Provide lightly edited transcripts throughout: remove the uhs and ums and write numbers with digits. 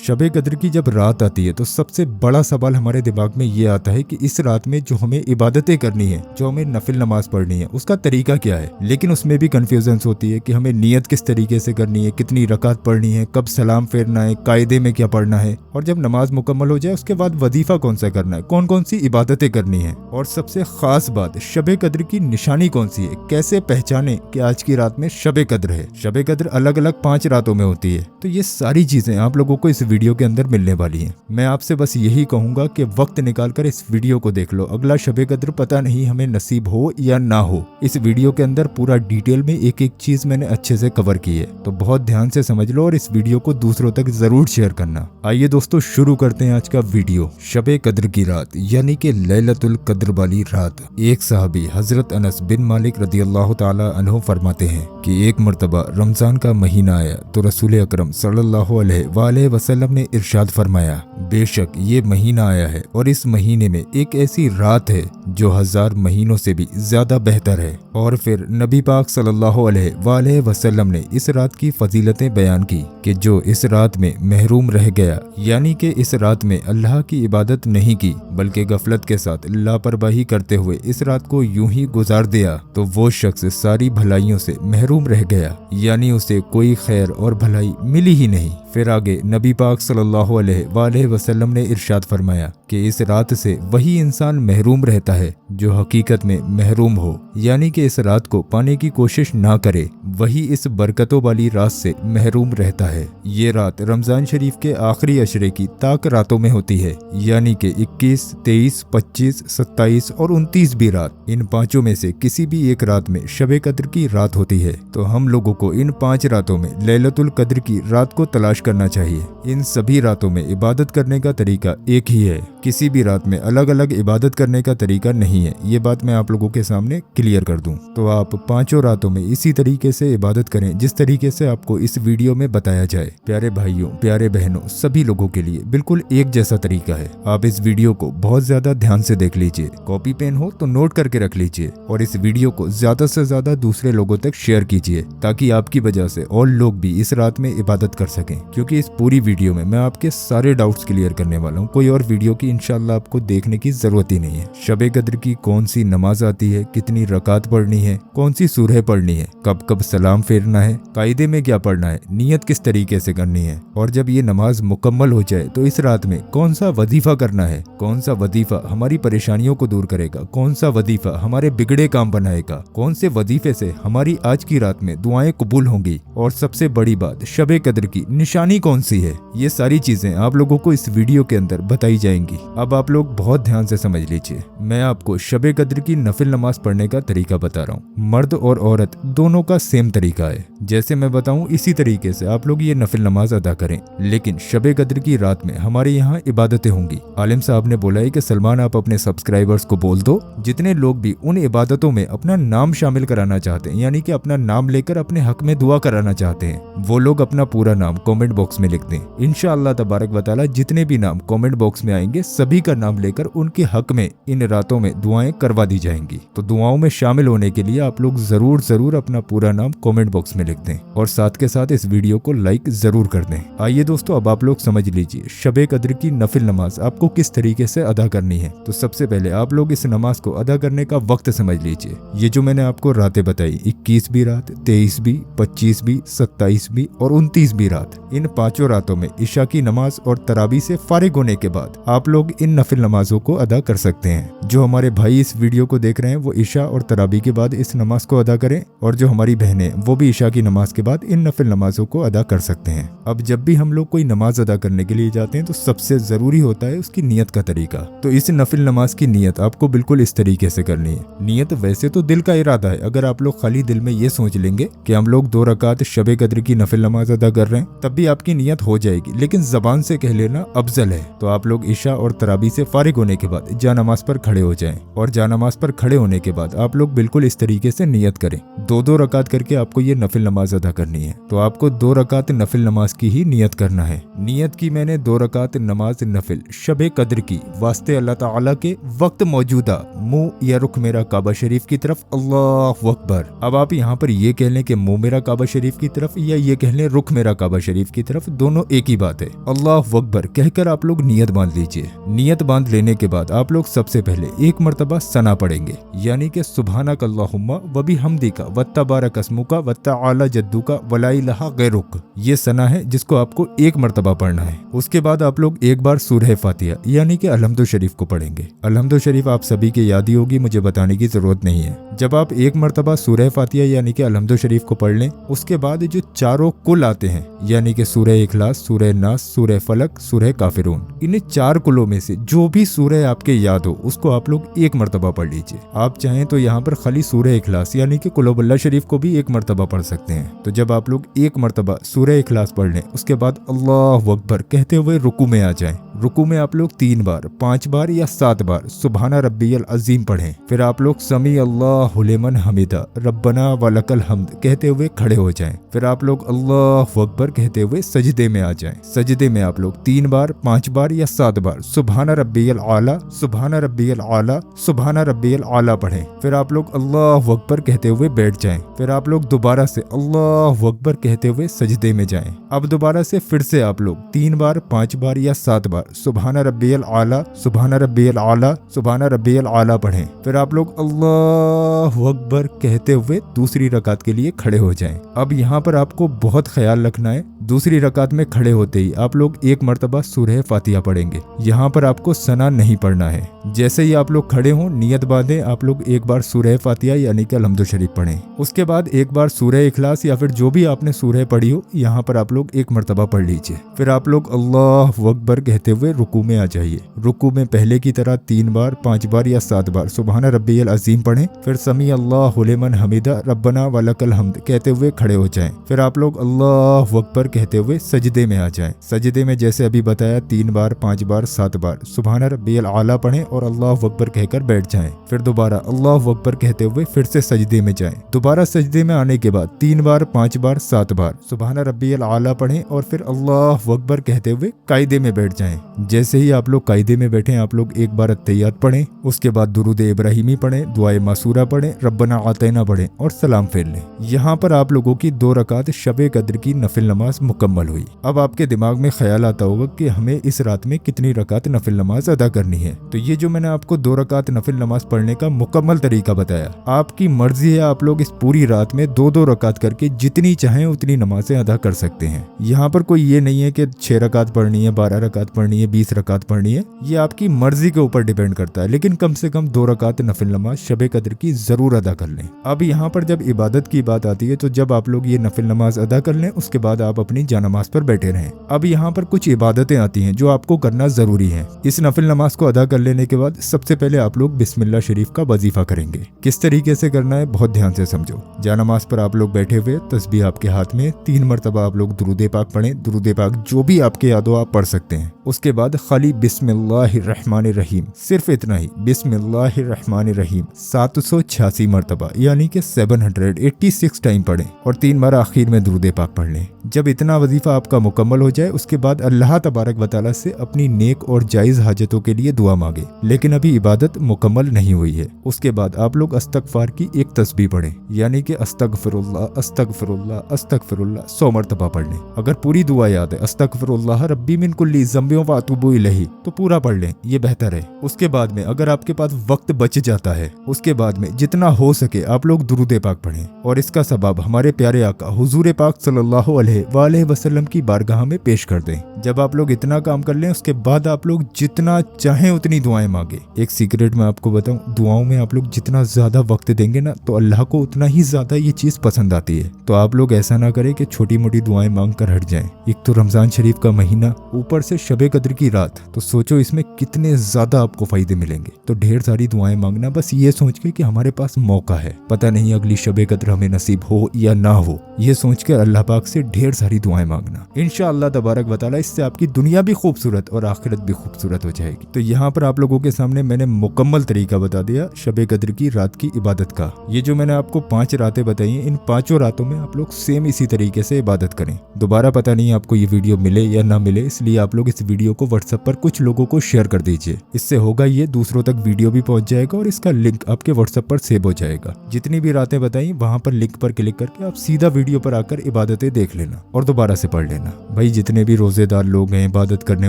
शबे कद्र की जब रात आती है तो सबसे बड़ा सवाल हमारे दिमाग में ये आता है कि इस रात में जो हमें इबादतें करनी है, जो हमें नफिल नमाज पढ़नी है, उसका तरीका क्या है। लेकिन उसमें भी कन्फ्यूजन्स होती है कि हमें नियत किस तरीके से करनी है, कितनी रकात पढ़नी है, कब सलाम फेरना है, कायदे में क्या पढ़ना है, और जब नमाज मुकम्मल हो जाए उसके बाद वजीफा कौन सा करना है, कौन कौन सी इबादतें करनी है, और सबसे खास बात शबे कद्र की निशानी कौन सी है, कैसे पहचाने कि आज की रात में शबे कद्र है। शबे कद्र अलग अलग 5 रातों में होती है। तो ये सारी चीजें आप लोगों को इस वीडियो के अंदर मिलने वाली हैं। मैं आपसे बस यही कहूंगा कि वक्त निकालकर इस वीडियो को देख लो। अगला शबे कद्र पता नहीं हमें नसीब हो या ना हो। इस वीडियो के अंदर पूरा डिटेल में एक एक चीज मैंने अच्छे से कवर की है, तो बहुत ध्यान से समझ लो और इस वीडियो को दूसरों तक जरूर शेयर करना। आइए दोस्तों शुरू करते हैं आज का वीडियो। शबे कद्र की रात यानी कि लैलतुल कद्र वाली रात। एक सहाबी हजरत अनस बिन मालिक रदियल्लाहु ताला अन्हु फरमाते हैं कि एक मर्तबा रमजान का महीना आया तो रसूल अकरम सल्लल्लाहु अलैहि वसल्लम ने इरशाद फरमाया, बेशक ये महीना आया है और इस महीने में एक ऐसी रात है जो 1000 महीनों से भी ज्यादा बेहतर है। और फिर नबी पाक सल्लल्लाहु अलैहि वसल्लम ने इस रात की फजीलतें बयान की कि जो इस रात में महरूम रह गया, यानी कि इस रात में अल्लाह की इबादत नहीं की बल्कि गफलत के साथ लापरवाही करते हुए इस रात को यूं ही गुजार दिया, तो वो शख्स सारी भलाइयों से महरूम रह गया, यानी उसे कोई खैर और भलाई मिली ही नहीं। फिर आगे नबी पाक सल्लल्लाहु अलैहि वसल्लम ने इरशाद फरमाया कि इस रात से वही इंसान महरूम रहता है जो हकीकत में महरूम हो, यानी कि इस रात को पाने की कोशिश ना करे, वही इस बरकतों वाली रात से महरूम रहता है। ये रात रमजान शरीफ के आखिरी अशरे की ताक रातों में होती है, यानी कि 21, 23, 25, 27 और 29 भी रात। इन पांचों में से किसी भी एक रात में शबे कद्र की रात होती है। तो हम लोगों को इन 5 रातों में लैलतुल कद्र की रात को तलाश करना चाहिए। इन सभी रातों में इबादत करने का तरीका एक ही है, किसी भी रात में अलग अलग इबादत करने का तरीका नहीं है। ये बात मैं आप लोगों के सामने क्लियर कर दूं। तो आप 5 रातों में इसी तरीके से इबादत करें जिस तरीके से आपको इस वीडियो में बताया जाए। प्यारे भाइयों, प्यारे बहनों, सभी लोगों के लिए बिल्कुल एक जैसा तरीका है। आप इस वीडियो को बहुत ज्यादा ध्यान से देख लीजिए, कॉपी पेन हो तो नोट करके रख लीजिए और इस वीडियो को ज्यादा से ज्यादा दूसरे लोगों तक शेयर कीजिए ताकि आपकी वजह से और लोग भी इस रात में इबादत कर सकें। क्योंकि इस पूरी वीडियो में मैं आपके सारे डाउट्स क्लियर करने वाला हूँ। कोई और वीडियो की इंशाल्लाह आपको देखने की जरूरत ही नहीं है। शबे कद्र की कौन सी नमाज आती है, कितनी रकात पढ़नी है, कौन सी सूरह पढ़नी है, कब कब सलाम फेरना है, कायदे में क्या पढ़ना है, नियत किस तरीके से करनी है, और जब ये नमाज मुकम्मल हो जाए तो इस रात में कौन सा वजीफा करना है, कौन सा वजीफा हमारी परेशानियों को दूर करेगा, कौन सा वजीफा हमारे बिगड़े काम बनाएगा, कौन से वजीफे से हमारी आज की रात में दुआएं कबूल होंगी, और सबसे बड़ी बात शबे कद्र की निशानी कौन सी है। ये सारी चीजें आप लोगों को इस वीडियो के अंदर बताई जाएंगी। अब आप लोग बहुत ध्यान से समझ लीजिए। मैं आपको शबे कद्र की नफिल नमाज पढ़ने का तरीका बता रहा हूँ। मर्द और औरत दोनों का सेम तरीका है। जैसे मैं बताऊँ इसी तरीके से आप लोग ये नफिल नमाज अदा करें। लेकिन शबे कद्र की रात में हमारे यहाँ इबादतें होंगी। आलिम साहब ने बोला है कि सलमान आप अपने सब्सक्राइबर्स को बोल दो, जितने लोग भी उन इबादतों में अपना नाम शामिल कराना चाहते हैं, यानी कि अपना नाम लेकर अपने हक में दुआ कराना चाहते हैं, वो लोग अपना पूरा नाम कमेंट बॉक्स में लिख दें। इंशाअल्लाह तबारक व तआला जितने भी नाम कमेंट बॉक्स में आएंगे सभी का नाम लेकर उनके हक में इन रातों में दुआएं करवा दी जाएंगी। तो दुआओं में शामिल होने के लिए आप लोग जरूर अपना पूरा नाम कमेंट बॉक्स में लिख दें और साथ के साथ इस वीडियो को लाइक जरूर कर दें। आइए दोस्तों, अब आप लोग समझ लीजिए शबे कद्र की नफिल नमाज आपको किस तरीके से अदा करनी है। तो सबसे पहले आप लोग इस नमाज को अदा करने का वक्त समझ लीजिए। ये जो मैंने आपको रातें बताई, 21वीं रात, 23वीं, 25वीं, 27वीं और 29वीं रात, इन 5 रातों में इशा की नमाज और तरावी से फारिग होने के बाद आप लोग इन नफिल नमाजों को अदा कर सकते हैं। जो हमारे भाई इस वीडियो को देख रहे हैं वो इशा और तरावी के बाद इस नमाज को अदा करें, और जो हमारी बहनें वो भी इशा की नमाज के बाद इन नफिल नमाजों को अदा कर सकते हैं। अब जब भी हम लोग कोई नमाज अदा करने के लिए जाते हैं तो सबसे जरूरी होता है उसकी नियत का तरीका। तो इस नफिल नमाज की नियत आपको बिल्कुल इस तरीके से करनी है। नियत वैसे तो दिल का इरादा है। अगर आप लोग खाली दिल में ये सोच लेंगे कि हम लोग 2 रकात शबे कद्र की नफिल नमाज अदा कर रहे हैं, तब भी आपकी नियत हो जाएगी, लेकिन जबान से कह लेना अफजल है। तो आप लोग इशा और तराबी से फारिग होने के बाद जानमाज पर खड़े हो जाएं और जानमाज पर खड़े होने के बाद आप लोग बिल्कुल इस तरीके से नियत करें। 2-2 रकात करके आपको ये नफिल नमाज अदा करनी है। तो आपको 2 रकात नफिल नमाज की ही नियत करना है। नियत की मैंने 2 रकात नमाज नफिल शबे कद्र की वास्ते अल्लाह ताला के वक्त मौजूदा मुंह या रुख मेरा काबा शरीफ की तरफ अल्लाह अकबर। अब आप यहाँ पर ये कह लें कि मुंह मेरा काबा शरीफ की तरफ या ये कह लें रुख मेरा काबा शरीफ की तरफ, दोनों एक ही बात है। अल्लाह अकबर कहकर आप लोग नियत बांध लीजिए। नियत बांध लेने के बाद आप लोग सबसे पहले एक मर्तबा सना पढ़ेंगे, यानी कि सुबहानक अल्लाहुम्मा व बिहम्दिका व तबारक अस्मुका व तआला जद्दुका व ला इलाहा गैरुक। ये सना है जिसको आपको एक मर्तबा पढ़ना है। उसके बाद आप लोग एक बार सूरह फातिहा यानी कि अलहम्दु शरीफ को पढ़ेंगे। अलहम्दु शरीफ आप सभी के याद ही होगी, मुझे बताने की जरूरत नहीं है। जब आप एक मर्तबा सूरह फातिहा यानी कि अलहम्दु शरीफ को पढ़ लें, उसके बाद जो चारों कुल आते हैं यानी कि सूरह इखलास, सूरह नास, सूरह फलक, सूरह काफिरून, इन 4 कुलों में से जो भी सूरह आपके याद हो उसको आप लोग एक मर्तबा पढ़ लीजिए। आप चाहें तो यहाँ पर खाली सूरह इखलास यानी कि कुल हुवल्लाह शरीफ को भी एक मर्तबा पढ़ सकते हैं। तो जब आप लोग एक मर्तबा सूरह इखलास पढ़ लें, उसके बाद अल्लाह अकबर कहते हुए रुकू में आ जाएं। रुकू में आप लोग 3 बार, 5 बार या 7 बार सुबहाना रब्बियल अजीम पढ़ें। फिर आप लोग समी अल्लाहु लिमन हमिदा रब्बना वलकल हम्द कहते हुए खड़े हो जाएं। फिर आप लोग अल्लाह अकबर कहते हुए सजदे में आ जाएं। सजदे में आप लोग 3 बार, 5 बार या 7 बार सुबहाना रब्बियल आला, सुबहाना रब्बियल आला, सुबहाना रब्बियल आला पढ़ें। फिर आप लोग अल्लाह अकबर कहते हुए बैठ जाएं। फिर आप लोग दोबारा से अल्लाह अकबर कहते हुए सजदे में जाएं। अब दोबारा से फिर से आप लोग 3 बार, 5 बार या 7 बार सुबहाना रब्बियल आला, सुबहाना रब्बियल आला, सुबहाना रब्बियल आला पढ़ें। फिर आप लोग अल्लाह अकबर कहते हुए दूसरी रकात के लिए खड़े हो जाएं। अब यहाँ पर आपको बहुत ख्याल रखना है, दूसरी रकात में खड़े होते ही आप लोग एक मर्तबा सूरह फातिहा पढ़ेंगे। यहाँ पर आपको सना नहीं पढ़ना है। जैसे ही आप लोग खड़े हों, नियत बांधें, आप लोग एक बार सूरह फातिहा यानी कि अलहम्दु शरीफ पढ़ें। उसके बाद एक बार सूरह इखलास या फिर जो भी आपने सूरह पढ़ी हो, यहाँ पर आप लोग एक मर्तबा पढ़ लीजिए। फिर आप लोग अल्लाह अकबर कहते हुए रुकू में आ जाइए। रुकू में पहले की तरह 3 बार, 5 बार या 7 बार सुबहाना रब्बियल अजीम पढ़ें। फिर समी अल्लाहु लिमन हमिदा रब्बना वलकल हम्द कहते हुए खड़े हो जाएं। फिर आप लोग अल्लाह अकबर कहते हुए सजदे में आ जाएं। सजदे में जैसे अभी बताया 3 बार, 5 बार, 7 बार सुबहाना रब्बियल आला पढ़ें और अल्लाह अकबर कहकर बैठ जाएं। फिर दोबारा अल्लाह अकबर कहते हुए फिर से सजदे में जाएं। दोबारा सजदे में आने के बाद 3 बार, 5 बार, 7 बार सुबहाना रब्बियल आला पढ़ें और फिर अल्लाह अकबर कहते हुए कायदे में बैठ जाएं। जैसे ही आप लोग कायदे में बैठे, आप लोग एक बार अत्तहियात पढ़ें, उसके बाद दुरूद इब्राहिमी पढ़ें, दुआए मासूरा पढ़ें, रब्बना आतैना पढ़ें और सलाम फेर लें। यहाँ पर आप लोगों की 2 रकात शबे कद्र की नफिल नमाज मुकम्मल हुई। अब आपके दिमाग में ख्याल आता होगा कि हमें इस रात में कितनी रकात नफिल नमाज अदा करनी है। तो ये जो मैंने आपको 2 रकात नफिल नमाज पढ़ने का मुकम्मल तरीका बताया, आपकी मर्जी है, आप लोग इस पूरी रात में 2-2 रकात करके जितनी चाहें उतनी नमाजें अदा कर सकते हैं। यहाँ पर कोई ये नहीं है कि 6 रकात पढ़नी है, 12 रकात पढ़नी है, 20 रकात पढ़नी है, ये आपकी मर्जी के ऊपर डिपेंड करता है। लेकिन कम से कम 2 रकात नफिल नमाज शबे कद्र की जरूर अदा कर लें। अब यहाँ पर जब इबादत की बात आती है, तो जब आप लोग ये नफिल नमाज अदा कर लें, उसके बाद आप अपनी जानमाज पर बैठे रहें। अब यहाँ पर कुछ इबादतें आती हैं जो आपको करना जरूरी है। इस नफिल नमाज को अदा कर लेने के बाद सबसे पहले आप लोग बिस्मिल्लाह शरीफ का वजीफा करेंगे। किस तरीके से करना है बहुत ध्यान से समझो। जानमाज पर आप लोग बैठे हुए, तस्बीह आपके हाथ में, 3 मरतबा आप लोग दुरूद पाक पढ़ें। दुरूद पाक जो भी आपके याद हो आप पढ़ सकते हैं। उसके बाद खाली बिस्मिल्लाहिर्रहमानिर्रहीम, सिर्फ इतना ही, बिस्मिल्लाहिर्रहमानिर्रहीम 786 मरतबा यानी कि 786 टाइम पढ़ें और 3 बार आखिर में दुरूद पाक पढ़ लें। जब इतना वजीफा आपका मुकम्मल हो जाए, उसके बाद अल्लाह तबारक व तआला से अपनी नेक और जायज़ हाजतों के लिए दुआ मांगे। लेकिन अभी इबादत मुकम्मल नहीं हुई है। उसके बाद आप लोग अस्तगफार की एक तस्बीह पढ़ें, यानी कि अस्तगफिरुल्लाह अस्तगफिरुल्लाह अस्तगफिरुल्लाह 100 मरतबा पढ़ लें। अगर पूरी दुआ याद है, अस्तगफिरुल्लाह रब्बी मिन कुल्ली ज़म्बियों व अतूबु इलैहि, तो पूरा पढ़ लें, ये बेहतर है। उसके बाद में अगर आपके पास वक्त बच जाता है, उसके बाद में जितना हो सके आप लोग दुरूद पाक पढ़ें। और इसका सबब हमारे प्यारे आका हुजूर पाक सल्लल्लाहु अलैहि वसल्लम की बारगाह में पेश कर दें। जब आप लोग इतना काम कर लें, उसके बाद आप लोग जितना चाहें उतनी दुआएं मांगे। एक सीक्रेट मैं आपको बताऊं, दुआओं में आप लोग जितना ज्यादा वक्त देंगे ना, तो अल्लाह को उतना ही ज्यादा ये चीज पसंद आती है। तो आप लोग ऐसा ना करें कि छोटी मोटी दुआएं मांग कर हट जाएं। एक तो रमजान शरीफ का महीना, ऊपर से शबे कद्र की रात, तो सोचो इसमें कितने ज्यादा आपको फायदे मिलेंगे। तो ढेर सारी दुआएं मांगना, बस ये सोच के कि हमारे पास मौका है, पता नहीं अगली शबे कद्र हमें नसीब हो या ना हो, ये सोच कर अल्लाह पाक से ढेर ढेर सारी दुआएं मांगना। इंशाअल्लाह तबारक व तआला इससे आपकी दुनिया भी खूबसूरत और आखिरत भी खूबसूरत हो जाएगी। तो यहाँ पर आप लोगों के सामने मैंने मुकम्मल तरीका बता दिया शब कद्र की रात की इबादत का। ये जो मैंने आपको 5 रातें बताई हैं, इन 5 रातों में आप लोग सेम इसी तरीके से इबादत करें। दोबारा पता नहीं आपको ये वीडियो मिले या ना मिले, इसलिए आप लोग इस वीडियो को व्हाट्सएप पर कुछ लोगों को शेयर कर दीजिए। इससे होगा ये दूसरों तक वीडियो भी पहुंच जाएगा और इसका लिंक आपके व्हाट्सएप पर सेव हो जाएगा। जितनी भी रातें बताई वहां पर लिंक पर क्लिक करके आप सीधा वीडियो पर आकर इबादतें देख लेना और दोबारा से पढ़ लेना। भाई जितने भी रोजेदार लोग हैं, इबादत करने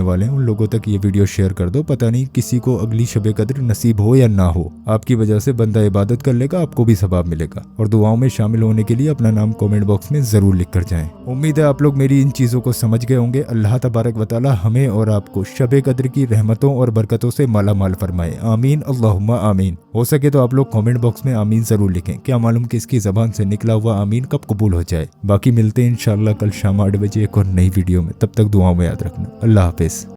वाले हैं, उन लोगों तक ये वीडियो शेयर कर दो। पता नहीं किसी को अगली शब कद्र नसीब हो या ना हो, आपकी वजह से बंदा इबादत कर लेगा, आपको भी सवाब मिलेगा। और दुआओं में शामिल होने के लिए अपना नाम कमेंट बॉक्स में जरूर लिख कर जाएं। उम्मीद है आप लोग मेरी इन चीजों को समझ गए होंगे। अल्लाह तबारक व तआला हमें और आपको शब कद्र की रहमतों और बरकतों से माला माल फरमाए। आमीन अल्लाहुम्मा आमीन। हो सके तो आप लोग कमेंट बॉक्स में आमीन जरूर लिखें। क्या मालूम कि इसकी जबान से निकला हुआ आमीन कब कबूल हो जाए। बाकी मिलते हैं इंशाअल्लाह कल शाम 8 बजे एक और नई वीडियो में। तब तक दुआओं में याद रखना। अल्लाह हाफिज।